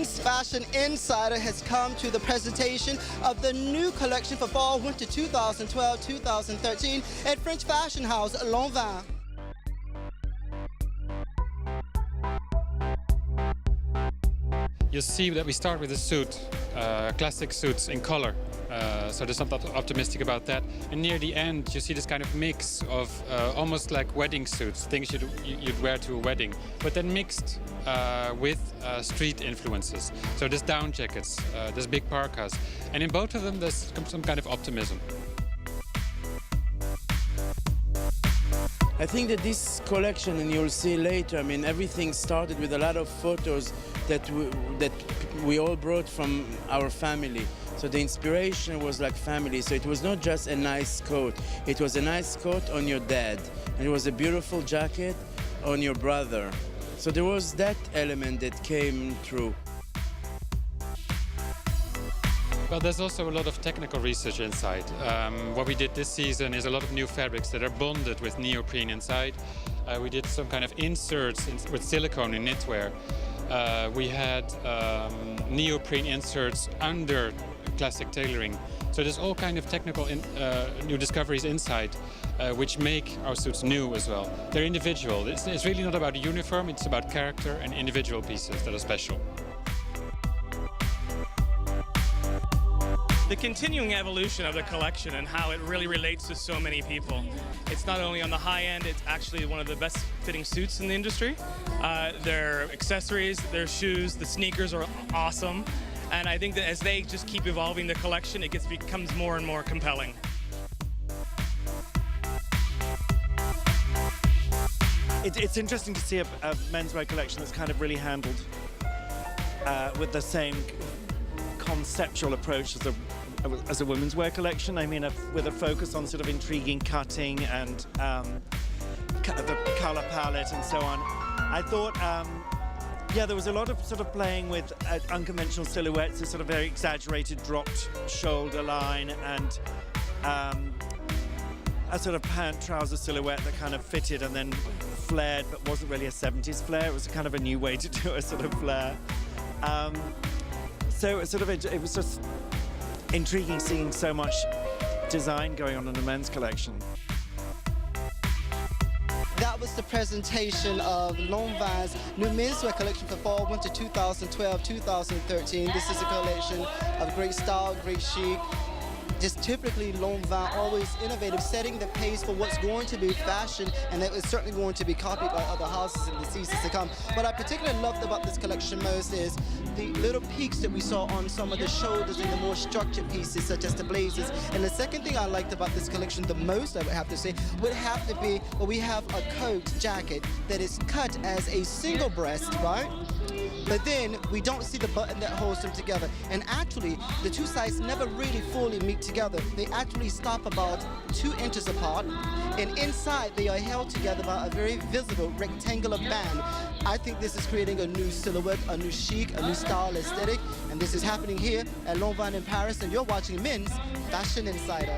Men's Fashion Insider has come to the presentation of the new collection for Fall/Winter 2012-2013 at French fashion house Lanvin. You'll see that we start with a suit, classic suits in color. So there's something optimistic about that. And near the end, you see this kind of mix of almost like wedding suits, things you'd wear to a wedding, but then mixed with street influences. So there's down jackets, there's big parkas, and in both of them there's some kind of optimism. I think that this collection, and you'll see later, I mean, everything started with a lot of photos that we all brought from our family. So the inspiration was like family. So it was not just a nice coat. It was a nice coat on your dad, and it was a beautiful jacket on your brother. So there was that element that came through. Well, there's also a lot of technical research inside. What we did this season is a lot of new fabrics that are bonded with neoprene inside. We did some kind of inserts with silicone in knitwear. We had neoprene inserts under classic tailoring. So there's all kind of technical new discoveries inside, which make our suits new as well. They're individual. It's really not about a uniform, it's about character and individual pieces that are special. The continuing evolution of the collection and how it really relates to so many people. It's not only on the high end, it's actually one of the best fitting suits in the industry. Their accessories, their shoes, the sneakers are awesome. And I think that as they just keep evolving the collection, it becomes more and more compelling. It's interesting to see a menswear collection that's kind of really handled with the same conceptual approach as a women's wear collection. I mean, with a focus on sort of intriguing cutting and the color palette and so on. I thought, yeah, there was a lot of sort of playing with unconventional silhouettes, a sort of very exaggerated dropped shoulder line, and a sort of pant trouser silhouette that kind of fitted and then flared, but wasn't really a 70s flare. It was kind of a new way to do a sort of flare. So it was just intriguing seeing so much design going on in the men's collection. That was the presentation of Lanvin's new menswear collection for Fall/Winter 2012-2013. This is a collection of great style, great chic. Just typically Lanvin, always innovative, setting the pace for what's going to be fashion, and that is certainly going to be copied by other houses in the seasons to come. What I particularly loved about this collection most is the little peaks that we saw on some of the shoulders and the more structured pieces, such as the blazers. And the second thing I liked about this collection the most, I would have to say, would have to be, well, we have a coat jacket that is cut as a single breast, right? But then we don't see the button that holds them together. And actually, the two sides never really fully meet together. They actually stop about 2 inches apart. And inside, they are held together by a very visible rectangular band. I think this is creating a new silhouette, a new chic, a new style aesthetic. And this is happening here at Lanvin in Paris. And you're watching Men's Fashion Insider.